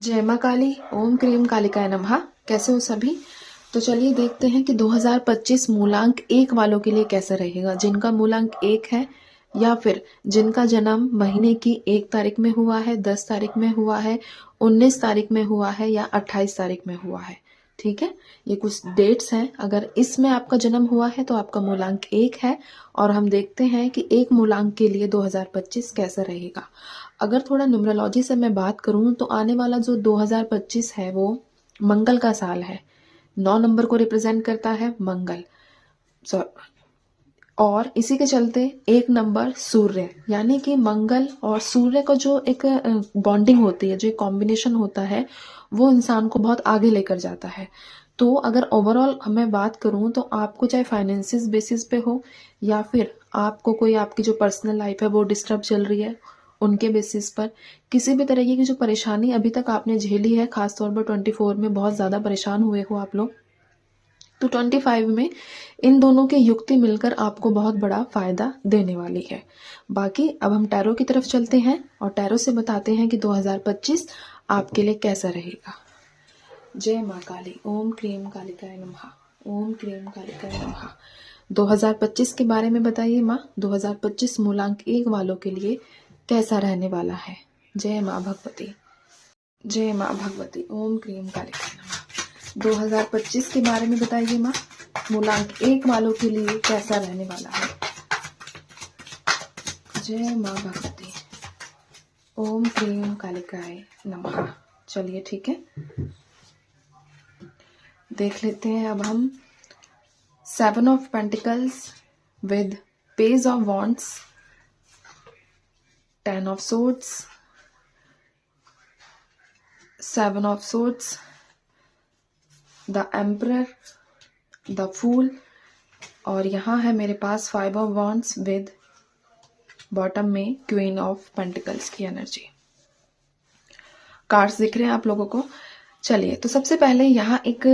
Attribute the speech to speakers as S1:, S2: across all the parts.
S1: जय माँ काली। ओम क्रीम कालिकाय नमः। कैसे हो सभी? तो चलिए देखते हैं कि 2025 मूलांक 1 वालों के लिए कैसा रहेगा। जिनका मूलांक 1 है या फिर जिनका जन्म महीने की 1 तारीख में हुआ है, 10 तारीख में हुआ है, 19 तारीख में हुआ है या 28 तारीख में हुआ है। ठीक है, ये कुछ डेट्स हैं। अगर इसमें आपका जन्म हुआ है तो आपका मूलांक 1 है। और हम देखते हैं कि एक मूलांक के लिए 2025 कैसा रहेगा। अगर थोड़ा न्यूमरोलॉजी से मैं बात करूं तो आने वाला जो 2025 है वो मंगल का साल है। 9 नंबर को रिप्रेजेंट करता है मंगल। और इसी के चलते 1 नंबर सूर्य, यानी कि मंगल और सूर्य का जो एक बॉन्डिंग होती है, जो एक कॉम्बिनेशन होता है, वो इंसान को बहुत आगे लेकर जाता है। तो अगर ओवरऑल मैं बात करूं तो आपको चाहे फाइनेंसिस बेसिस पे हो या फिर आपको कोई आपकी जो पर्सनल लाइफ है वो डिस्टर्ब चल रही है, उनके बेसिस पर किसी भी तरीके की जो परेशानी अभी तक आपने झेली है, खासतौर पर 24 में बहुत ज़्यादा परेशान हुए हो आप लोग, तो 25 में इन दोनों की युक्ति मिलकर आपको बहुत बड़ा फायदा देने वाली है। बाकी अब हम टैरो की तरफ चलते हैं और टैरो से बताते हैं कि 2025 आपके लिए कैसा रहेगा। जय माँ काली। ओम क्रीम कालिकाय नमः। ओम क्रीम कालिकाय नमः। 2025 के बारे में बताइए माँ। 2025 मूलांक 1 वालों के लिए कैसा रहने वाला है? जय माँ भगवती। जय माँ भगवती। ओम क्रीम कालिकाय नमः। 2025 के बारे में बताइए माँ। मूलांक 1 वालों के लिए कैसा रहने वाला है? जय माँ भगवती। ओम क्रीम कालिकाय नमः। चलिए ठीक है, देख लेते हैं अब हम 7 of pentacles with page of wands, 10 of swords, 7 of swords, the emperor, the fool, और यहाँ है मेरे पास 5 ऑफ वॉन्ड्स विद बॉटम में क्वीन ऑफ पेंटिकल्स की एनर्जी। कार्ड्स दिख रहे हैं आप लोगों को? चलिए, तो सबसे पहले यहाँ एक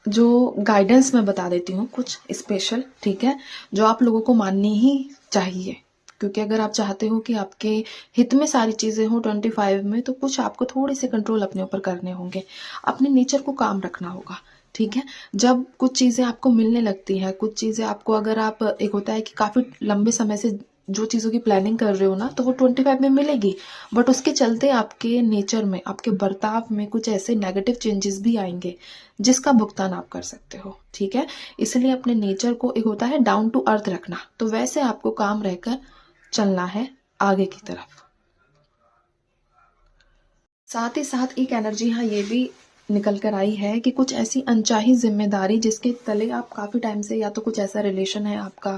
S1: जो गाइडेंस मैं बता देती हूँ कुछ स्पेशल, ठीक है, जो आप लोगों को माननी ही चाहिए। क्योंकि अगर आप चाहते हो कि आपके हित में सारी चीज़ें हों 25 में, तो कुछ आपको थोड़े से कंट्रोल अपने ऊपर करने होंगे, अपने नेचर को काम रखना होगा। ठीक है, जब कुछ चीज़ें आपको मिलने लगती हैं, कुछ चीज़ें आपको, अगर आप, एक होता है कि काफ़ी लंबे समय से जो चीज़ों की प्लानिंग कर रहे हो ना, तो वो 25 में मिलेगी, बट उसके चलते आपके नेचर में, आपके बर्ताव में कुछ ऐसे नेगेटिव चेंजेस भी आएंगे जिसका भुगतान आप कर सकते हो। ठीक है, इसलिए अपने नेचर को, एक होता है डाउन टू अर्थ रखना, तो वैसे आपको काम रहकर चलना है आगे की तरफ। साथ ही साथ एक एनर्जी यहाँ ये भी निकल कर आई है कि कुछ ऐसी अनचाही जिम्मेदारी जिसके तले आप काफ़ी टाइम से, या तो कुछ ऐसा रिलेशन है आपका,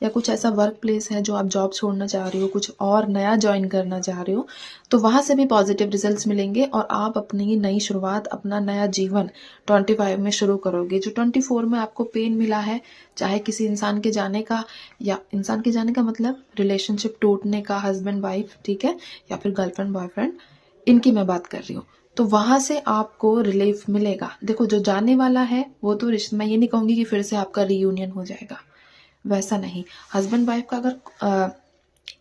S1: या कुछ ऐसा वर्क प्लेस है जो आप जॉब छोड़ना चाह रहे हो, कुछ और नया ज्वाइन करना चाह रहे हो, तो वहाँ से भी पॉजिटिव रिजल्ट्स मिलेंगे और आप अपनी नई शुरुआत, अपना नया जीवन 25 में शुरू करोगे। जो 24 में आपको पेन मिला है, चाहे किसी इंसान के जाने का, या इंसान के जाने का मतलब रिलेशनशिप टूटने का, हस्बैंड वाइफ, ठीक है, या फिर गर्लफ्रेंड बॉयफ्रेंड, इनकी मैं बात कर रही हूँ, तो वहां से आपको रिलीफ मिलेगा। देखो, जो जाने वाला है वो तो रिश्ते, मैं ये नहीं कहूंगी कि फिर से आपका रीयूनियन हो जाएगा, वैसा नहीं। हस्बैंड वाइफ का अगर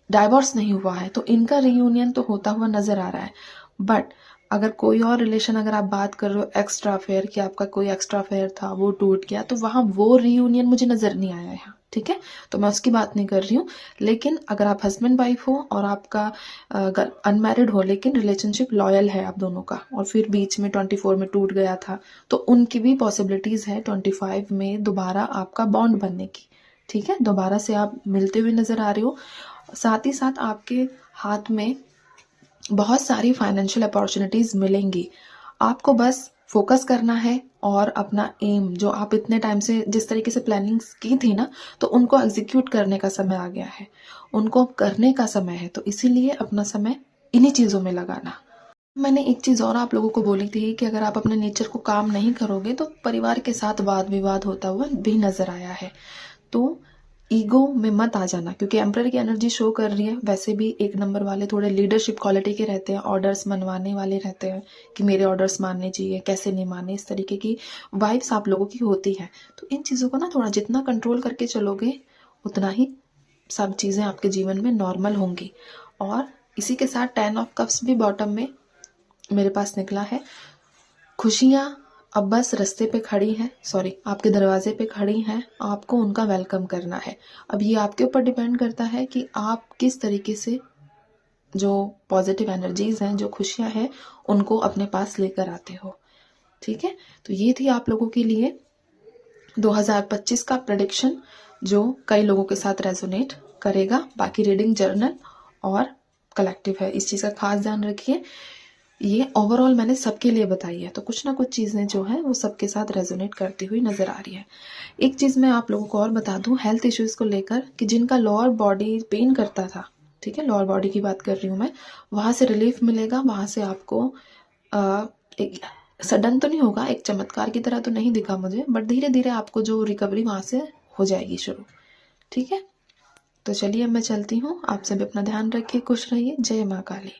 S1: डाइवोर्स नहीं हुआ है तो इनका रीयूनियन तो होता हुआ नजर आ रहा है। बट अगर कोई और रिलेशन, अगर आप बात कर रहे हो एक्स्ट्रा अफेयर, कि आपका कोई एक्स्ट्रा अफेयर था वो टूट गया, तो वहां वो रीयूनियन मुझे नजर नहीं आया यहाँ। ठीक है, तो मैं उसकी बात नहीं कर रही हूँ। लेकिन अगर आप हस्बैंड वाइफ हो और आपका अनमैरिड हो, लेकिन रिलेशनशिप लॉयल है आप दोनों का, और फिर बीच में 24 में टूट गया था, तो उनकी भी पॉसिबिलिटीज है 25 में दोबारा आपका बॉन्ड बनने की। ठीक है, दोबारा से आप मिलते हुए नजर आ रहे हो। साथ ही साथ आपके हाथ में बहुत सारी फाइनेंशियल अपॉर्चुनिटीज मिलेंगी। आपको बस फोकस करना है और अपना एम, जो आप इतने टाइम से जिस तरीके से प्लानिंग्स की थी ना, तो उनको एग्जीक्यूट करने का समय आ गया है, उनको करने का समय है। तो इसीलिए अपना समय इन्हीं चीज़ों में लगाना। मैंने एक चीज़ और आप लोगों को बोली थी कि अगर आप अपने नेचर को काम नहीं करोगे तो परिवार के साथ वाद विवाद होता हुआ भी नजर आया है। तो ईगो में मत आ जाना, क्योंकि एम्परर की एनर्जी शो कर रही है। वैसे भी 1 नंबर वाले थोड़े लीडरशिप क्वालिटी के रहते हैं, ऑर्डर्स मनवाने वाले रहते हैं कि मेरे ऑर्डर्स मानने चाहिए, कैसे नहीं मानने, इस तरीके की वाइब्स आप लोगों की होती है। तो इन चीज़ों को ना थोड़ा जितना कंट्रोल करके चलोगे, उतना ही सब चीज़ें आपके जीवन में नॉर्मल होंगी। और इसी के साथ 10 ऑफ कप्स भी बॉटम में मेरे पास निकला है। खुशियाँ अब बस रास्ते पे खड़ी हैं, सॉरी आपके दरवाजे पे खड़ी हैं, आपको उनका वेलकम करना है। अब ये आपके ऊपर डिपेंड करता है कि आप किस तरीके से जो पॉजिटिव एनर्जीज हैं, जो खुशियाँ हैं, उनको अपने पास लेकर आते हो। ठीक है, तो ये थी आप लोगों के लिए 2025 का प्रेडिक्शन, जो कई लोगों के साथ रेजोनेट करेगा। बाकी रीडिंग जर्नल और कलेक्टिव है, इस चीज़ का खास ध्यान रखिए। ये ओवरऑल मैंने सबके लिए बताई है, तो कुछ ना कुछ चीज़ें जो है वो सबके साथ रेजोनेट करती हुई नज़र आ रही है। एक चीज़ मैं आप लोगों को और बता दूं हेल्थ इश्यूज़ को लेकर, कि जिनका लोअर बॉडी पेन करता था, ठीक है, लोअर बॉडी की बात कर रही हूँ मैं, वहाँ से रिलीफ मिलेगा। वहाँ से आपको एक सडन तो नहीं होगा, एक चमत्कार की तरह तो नहीं दिखा मुझे, बट धीरे धीरे आपको जो रिकवरी वहाँ से हो जाएगी शुरू। ठीक है, तो चलिए अब मैं चलती हूँ। आप सब अपना ध्यान रखिए, खुश रहिए। जय माँ काली।